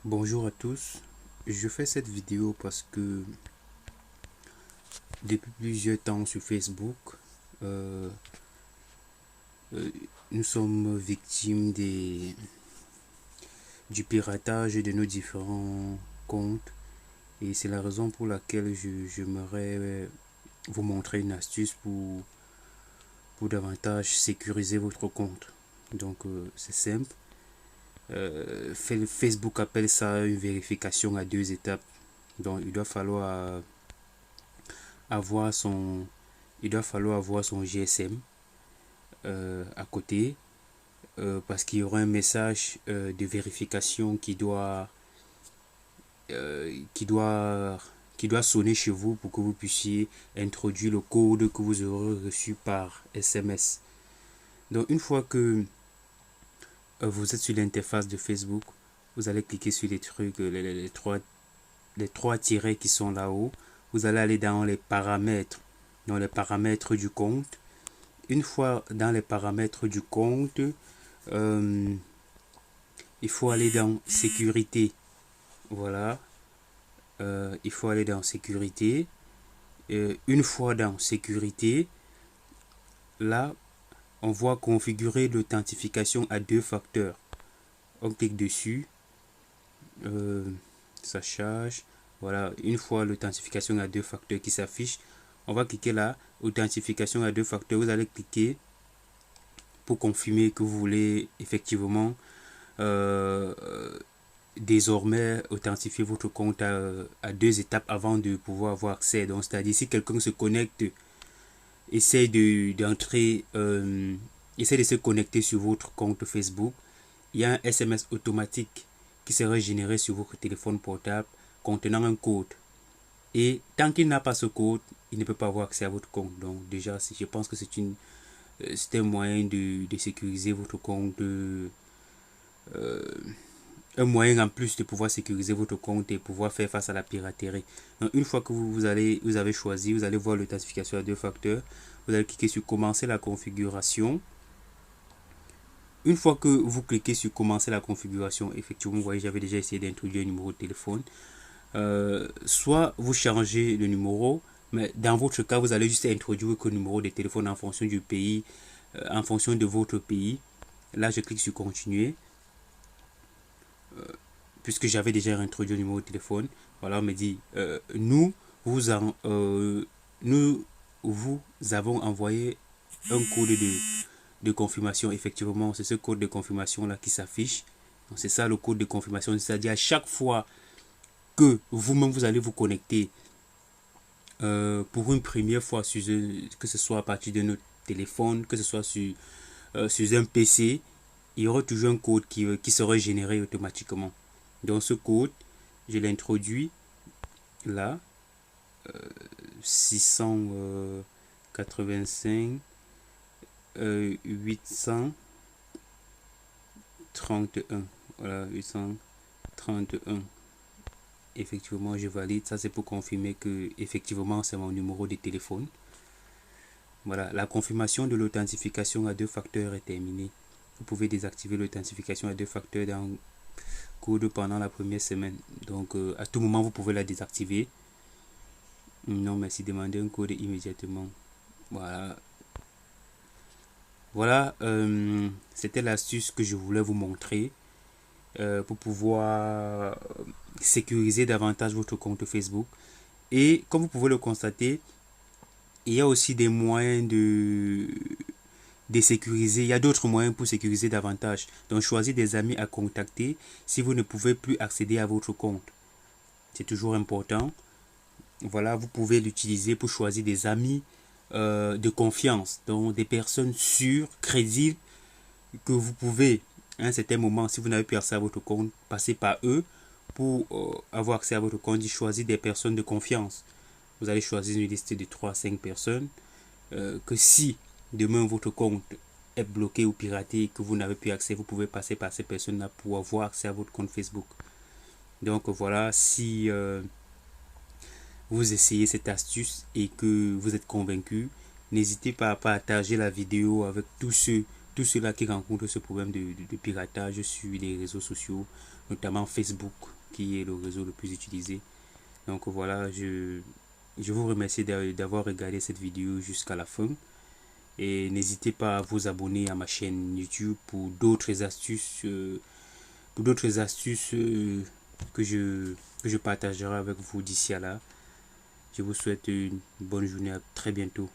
Bonjour à tous, je fais cette vidéo parce que depuis plusieurs temps sur Facebook, euh, euh, nous sommes victimes du piratage de nos différents comptes et c'est la raison pour laquelle j'aimerais vous montrer une astuce pour davantage sécuriser votre compte. Donc c'est simple. Facebook appelle ça une vérification à deux étapes. Donc il doit falloir avoir son, GSM à côté parce qu'il y aura un message de vérification euh, qui doit, qui doit sonner chez vous pour que vous puissiez introduire le code que vous aurez reçu par SMS. Donc une fois que vous êtes sur l'interface de Facebook, vous allez cliquer sur les trucs, les trois tirets qui sont là-haut. Vous allez aller dans les paramètres du compte. Une fois dans les paramètres du compte, euh, il faut aller dans sécurité. Voilà. Il faut aller dans sécurité. Une fois dans sécurité, là, on voit configurer l'authentification à deux facteurs. On clique dessus. Ça charge. Voilà. Une fois l'authentification à deux facteurs qui s'affiche, on va cliquer là. Authentification à deux facteurs. Vous allez cliquer pour confirmer que vous voulez effectivement euh, désormais authentifier votre compte à deux étapes avant de pouvoir avoir accès. Donc, c'est-à-dire si quelqu'un se connecte, essaie d'entrer, essaie de se connecter sur votre compte Facebook, il y a un SMS automatique qui sera généré sur votre téléphone portable contenant un code. Et tant qu'il n'a pas ce code, il ne peut pas avoir accès à votre compte. Donc déjà, je pense que c'est un moyen de sécuriser votre compte, un moyen en plus de pouvoir sécuriser votre compte et pouvoir faire face à la piraterie. Donc une fois que vous avez choisi, vous allez voir l'authentification à deux facteurs. Vous allez cliquer sur commencer la configuration. Une fois que vous cliquez sur commencer la configuration, effectivement, vous voyez, j'avais déjà essayé d'introduire un numéro de téléphone. Soit vous changez le numéro, mais dans votre cas, vous allez juste introduire que le numéro de téléphone en fonction du pays, en fonction de votre pays. Là, je clique sur continuer. Puisque j'avais déjà introduit le numéro de téléphone, voilà, on me dit nous vous avons envoyé un code de confirmation. Effectivement, c'est ce code de confirmation là qui s'affiche. C'est ça le code de confirmation, c'est-à-dire à chaque fois que vous-même vous allez vous connecter pour une première fois que ce soit à partir de notre téléphone, que ce soit sur un PC, il y aura toujours un code qui sera généré automatiquement. Donc ce code, je l'introduis là, 685 831. Voilà, 831. Effectivement, je valide. Ça, c'est pour confirmer que effectivement c'est mon numéro de téléphone. Voilà, la confirmation de l'authentification à deux facteurs est terminée. Vous pouvez désactiver l'authentification à deux facteurs dans code pendant la première semaine. Donc, à tout moment, vous pouvez la désactiver. Non, merci, demandez un code immédiatement. Voilà. Voilà, c'était l'astuce que je voulais vous montrer pour pouvoir sécuriser davantage votre compte Facebook. Et comme vous pouvez le constater, il y a aussi des moyens de sécuriser. Il y a d'autres moyens pour sécuriser davantage. Donc, choisissez des amis à contacter si vous ne pouvez plus accéder à votre compte. C'est toujours important. Voilà, vous pouvez l'utiliser pour choisir des amis de confiance, donc des personnes sûres, crédibles, que vous pouvez, à un certain moment, si vous n'avez plus accès à votre compte, passer par eux pour avoir accès à votre compte. Choisir des personnes de confiance. Vous allez choisir une liste de 3 à 5 personnes que si demain votre compte est bloqué ou piraté et que vous n'avez plus accès, vous pouvez passer par ces personnes-là pour avoir accès à votre compte Facebook. Donc voilà, si vous essayez cette astuce et que vous êtes convaincu, n'hésitez pas à partager la vidéo avec tous ceux tous ceux-là qui rencontrent ce problème de piratage sur les réseaux sociaux, notamment Facebook, qui est le réseau le plus utilisé. Donc voilà, je vous remercie d'avoir regardé cette vidéo jusqu'à la fin. Et n'hésitez pas à vous abonner à ma chaîne YouTube pour d'autres astuces, que je partagerai avec vous d'ici à là. Je vous souhaite une bonne journée, à très bientôt.